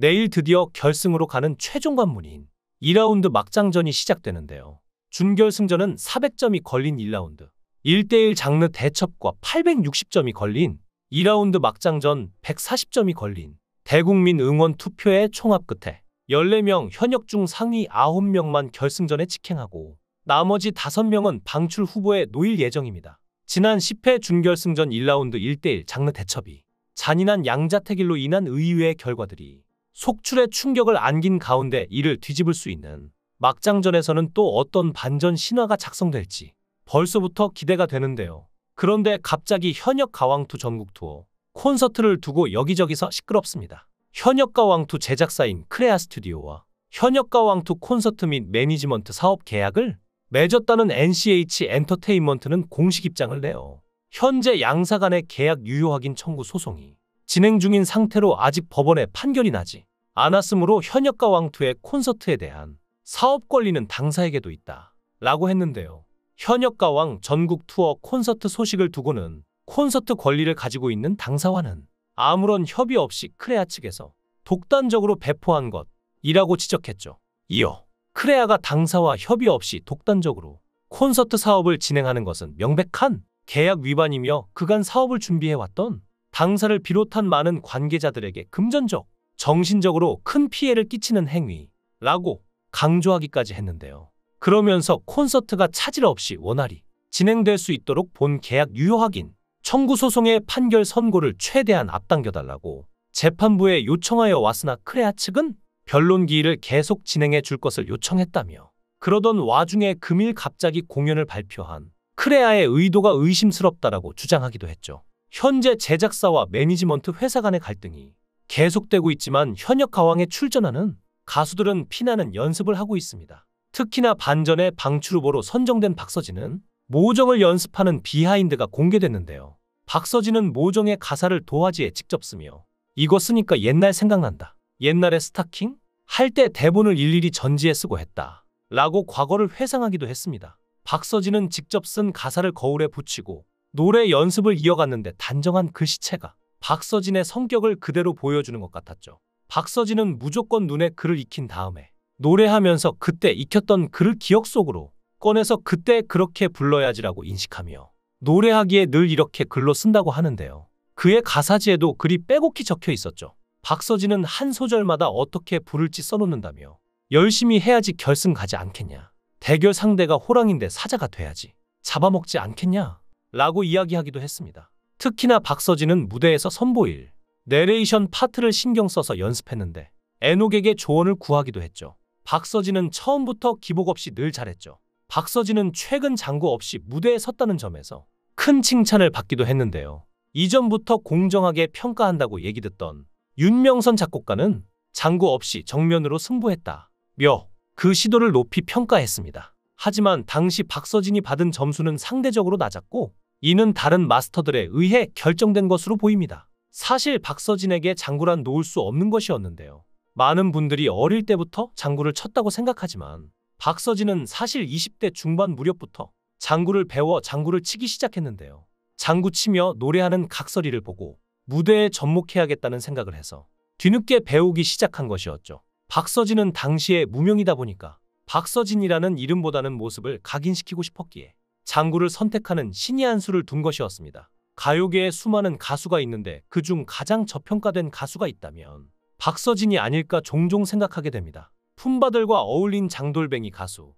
내일 드디어 결승으로 가는 최종 관문인 2라운드 막장전이 시작되는데요. 준결승전은 400점이 걸린 1라운드, 1대1 장르 대첩과 860점이 걸린 2라운드 막장전 140점이 걸린 대국민 응원 투표의 총합 끝에 14명 현역 중 상위 9명만 결승전에 직행하고 나머지 5명은 방출 후보에 놓일 예정입니다. 지난 10회 준결승전 1라운드 1대1 장르 대첩이 잔인한 양자택일로 인한 의외의 결과들이 속출에 충격을 안긴 가운데 이를 뒤집을 수 있는 막장전에서는 또 어떤 반전 신화가 작성될지 벌써부터 기대가 되는데요. 그런데 갑자기 현역 가왕2 전국 투어 콘서트를 두고 여기저기서 시끄럽습니다. 현역 가왕2 제작사인 크레아 스튜디오와 현역 가왕2 콘서트 및 매니지먼트 사업 계약을 맺었다는 NCH 엔터테인먼트는 공식 입장을 내요. 현재 양사 간의 계약 유효 확인 청구 소송이 진행 중인 상태로 아직 법원에 판결이 나지 않았으므로 현역 가왕2의 콘서트에 대한 사업 권리는 당사에게도 있다 라고 했는데요. 현역 가왕 전국 투어 콘서트 소식을 두고는 콘서트 권리를 가지고 있는 당사와는 아무런 협의 없이 크레아 측에서 독단적으로 배포한 것이라고 지적했죠. 이어 크레아가 당사와 협의 없이 독단적으로 콘서트 사업을 진행하는 것은 명백한 계약 위반이며 그간 사업을 준비해왔던 당사를 비롯한 많은 관계자들에게 금전적, 정신적으로 큰 피해를 끼치는 행위라고 강조하기까지 했는데요. 그러면서 콘서트가 차질 없이 원활히 진행될 수 있도록 본 계약 유효 확인, 청구 소송의 판결 선고를 최대한 앞당겨달라고 재판부에 요청하여 왔으나 크레아 측은 변론 기일을 계속 진행해 줄 것을 요청했다며 그러던 와중에 금일 갑자기 공연을 발표한 크레아의 의도가 의심스럽다라고 주장하기도 했죠. 현재 제작사와 매니지먼트 회사 간의 갈등이 계속되고 있지만 현역 가왕에 출전하는 가수들은 피나는 연습을 하고 있습니다. 특히나 반전의 방출 후보로 선정된 박서진은 모정을 연습하는 비하인드가 공개됐는데요. 박서진은 모정의 가사를 도화지에 직접 쓰며 이거 쓰니까 옛날 생각난다. 옛날에 스타킹? 할 때 대본을 일일이 전지에 쓰고 했다. 라고 과거를 회상하기도 했습니다. 박서진은 직접 쓴 가사를 거울에 붙이고 노래 연습을 이어갔는데 단정한 글씨체가 박서진의 성격을 그대로 보여주는 것 같았죠. 박서진은 무조건 눈에 글을 익힌 다음에 노래하면서 그때 익혔던 글을 기억 속으로 꺼내서 그때 그렇게 불러야지라고 인식하며 노래하기에 늘 이렇게 글로 쓴다고 하는데요. 그의 가사지에도 글이 빼곡히 적혀 있었죠. 박서진은 한 소절마다 어떻게 부를지 써놓는다며 열심히 해야지 결승 가지 않겠냐. 대결 상대가 호랑인데 사자가 돼야지 잡아먹지 않겠냐 라고 이야기하기도 했습니다. 특히나 박서진은 무대에서 선보일 내레이션 파트를 신경 써서 연습했는데 애녹에게 조언을 구하기도 했죠. 박서진은 처음부터 기복 없이 늘 잘했죠. 박서진은 최근 장구 없이 무대에 섰다는 점에서 큰 칭찬을 받기도 했는데요. 이전부터 공정하게 평가한다고 얘기 듣던 윤명선 작곡가는 장구 없이 정면으로 승부했다며 그 시도를 높이 평가했습니다. 하지만 당시 박서진이 받은 점수는 상대적으로 낮았고 이는 다른 마스터들에 의해 결정된 것으로 보입니다. 사실 박서진에게 장구란 놓을 수 없는 것이었는데요. 많은 분들이 어릴 때부터 장구를 쳤다고 생각하지만 박서진은 사실 20대 중반 무렵부터 장구를 배워 장구를 치기 시작했는데요. 장구 치며 노래하는 각설이를 보고 무대에 접목해야겠다는 생각을 해서 뒤늦게 배우기 시작한 것이었죠. 박서진은 당시에 무명이다 보니까 박서진이라는 이름보다는 모습을 각인시키고 싶었기에 장구를 선택하는 신의 한 수를 둔 것이었습니다. 가요계에 수많은 가수가 있는데 그중 가장 저평가된 가수가 있다면 박서진이 아닐까 종종 생각하게 됩니다. 품바들과 어울린 장돌뱅이 가수,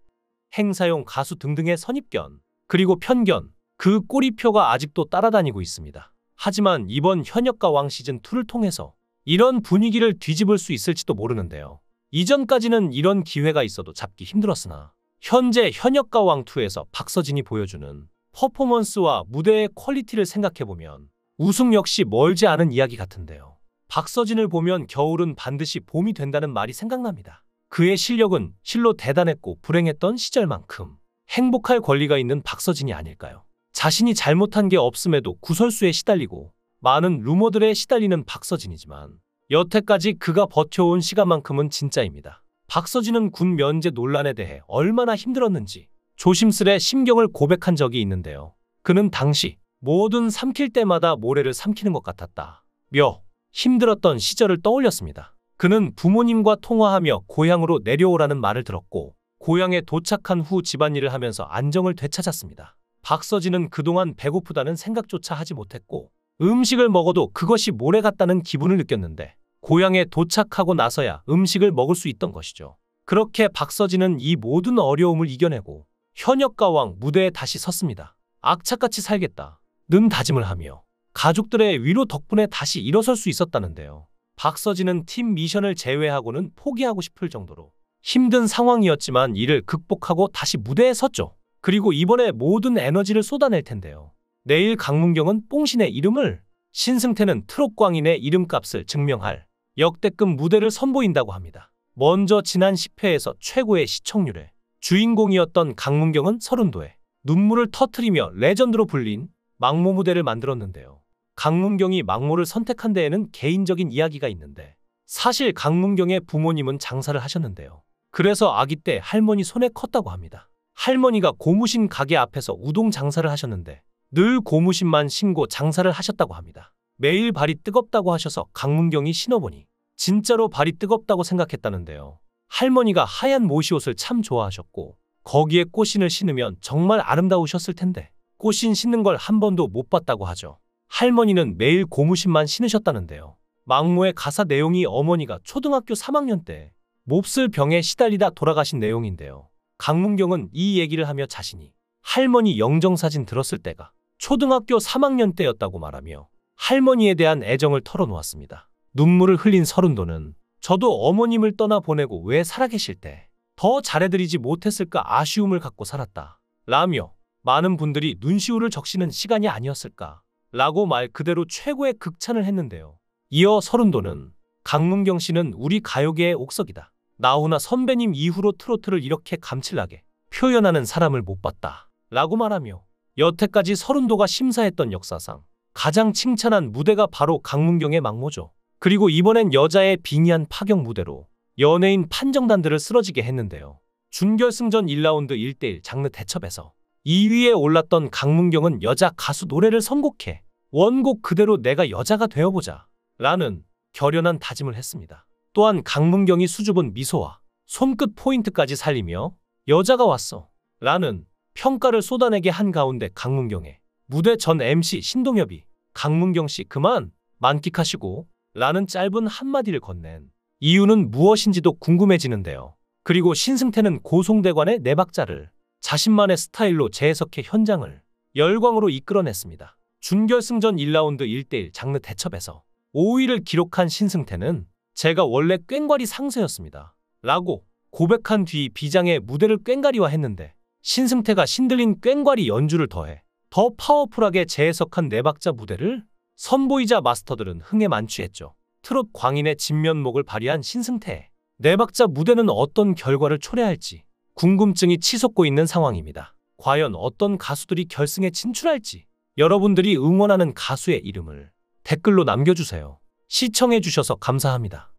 행사용 가수 등등의 선입견, 그리고 편견, 그 꼬리표가 아직도 따라다니고 있습니다. 하지만 이번 현역가왕 시즌2를 통해서 이런 분위기를 뒤집을 수 있을지도 모르는데요. 이전까지는 이런 기회가 있어도 잡기 힘들었으나 현재 현역가왕2에서 박서진이 보여주는 퍼포먼스와 무대의 퀄리티를 생각해보면 우승 역시 멀지 않은 이야기 같은데요. 박서진을 보면 겨울은 반드시 봄이 된다는 말이 생각납니다. 그의 실력은 실로 대단했고 불행했던 시절만큼 행복할 권리가 있는 박서진이 아닐까요? 자신이 잘못한 게 없음에도 구설수에 시달리고 많은 루머들에 시달리는 박서진이지만 여태까지 그가 버텨온 시간만큼은 진짜입니다. 박서진은 군 면제 논란에 대해 얼마나 힘들었는지 조심스레 심경을 고백한 적이 있는데요. 그는 당시 뭐든 삼킬 때마다 모래를 삼키는 것 같았다며 힘들었던 시절을 떠올렸습니다. 그는 부모님과 통화하며 고향으로 내려오라는 말을 들었고 고향에 도착한 후 집안일을 하면서 안정을 되찾았습니다. 박서진은 그동안 배고프다는 생각조차 하지 못했고 음식을 먹어도 그것이 모래 같다는 기분을 느꼈는데 고향에 도착하고 나서야 음식을 먹을 수 있던 것이죠. 그렇게 박서진은 이 모든 어려움을 이겨내고 현역가왕 무대에 다시 섰습니다. 악착같이 살겠다는 다짐을 하며 가족들의 위로 덕분에 다시 일어설 수 있었다는데요. 박서진은 팀 미션을 제외하고는 포기하고 싶을 정도로 힘든 상황이었지만 이를 극복하고 다시 무대에 섰죠. 그리고 이번에 모든 에너지를 쏟아낼 텐데요. 내일 강문경은 뽕신의 이름을, 신승태는 트롯광인의 이름값을 증명할 역대급 무대를 선보인다고 합니다. 먼저 지난 10회에서 최고의 시청률에 주인공이었던 강문경은 서른도에 눈물을 터뜨리며 레전드로 불린 망모 무대를 만들었는데요. 강문경이 망모를 선택한 데에는 개인적인 이야기가 있는데 사실 강문경의 부모님은 장사를 하셨는데요. 그래서 아기 때 할머니 손에 컸다고 합니다. 할머니가 고무신 가게 앞에서 우동 장사를 하셨는데 늘 고무신만 신고 장사를 하셨다고 합니다. 매일 발이 뜨겁다고 하셔서 강문경이 신어보니 진짜로 발이 뜨겁다고 생각했다는데요. 할머니가 하얀 모시옷을 참 좋아하셨고 거기에 꽃신을 신으면 정말 아름다우셨을 텐데 꽃신 신는 걸 한 번도 못 봤다고 하죠. 할머니는 매일 고무신만 신으셨다는데요. 망모의 가사 내용이 어머니가 초등학교 3학년 때 몹쓸 병에 시달리다 돌아가신 내용인데요. 강문경은 이 얘기를 하며 자신이 할머니 영정사진 들었을 때가 초등학교 3학년 때였다고 말하며 할머니에 대한 애정을 털어놓았습니다. 눈물을 흘린 서른도는 저도 어머님을 떠나보내고 왜 살아계실 때 더 잘해드리지 못했을까 아쉬움을 갖고 살았다 라며 많은 분들이 눈시울을 적시는 시간이 아니었을까 라고 말 그대로 최고의 극찬을 했는데요. 이어 서른도는 강문경 씨는 우리 가요계의 옥석이다. 나훈아 선배님 이후로 트로트를 이렇게 감칠나게 표현하는 사람을 못 봤다 라고 말하며 여태까지 서른도가 심사했던 역사상 가장 칭찬한 무대가 바로 강문경의 망모죠. 그리고 이번엔 여자의 빙의한 파격 무대로 연예인 판정단들을 쓰러지게 했는데요. 준결승전 1라운드 1대1 장르 대첩에서 2위에 올랐던 강문경은 여자 가수 노래를 선곡해 원곡 그대로 내가 여자가 되어보자 라는 결연한 다짐을 했습니다. 또한 강문경이 수줍은 미소와 손끝 포인트까지 살리며 여자가 왔어 라는 평가를 쏟아내게 한 가운데 강문경의 무대 전 MC 신동엽이 강문경 씨 그만 만끽하시고 라는 짧은 한마디를 건넨 이유는 무엇인지도 궁금해지는데요. 그리고 신승태는 고송대관의 네 박자를 자신만의 스타일로 재해석해 현장을 열광으로 이끌어냈습니다. 준결승전 1라운드 1대1 장르 대첩에서 5위를 기록한 신승태는 제가 원래 꽹과리 상세였습니다 라고 고백한 뒤 비장의 무대를 꽹과리화했는데 신승태가 신들린 꽹과리 연주를 더해 더 파워풀하게 재해석한 네 박자 무대를 선보이자 마스터들은 흥에 만취했죠. 트롯 광인의 진면목을 발휘한 신승태의 네 박자 무대는 어떤 결과를 초래할지 궁금증이 치솟고 있는 상황입니다. 과연 어떤 가수들이 결승에 진출할지 여러분들이 응원하는 가수의 이름을 댓글로 남겨주세요. 시청해주셔서 감사합니다.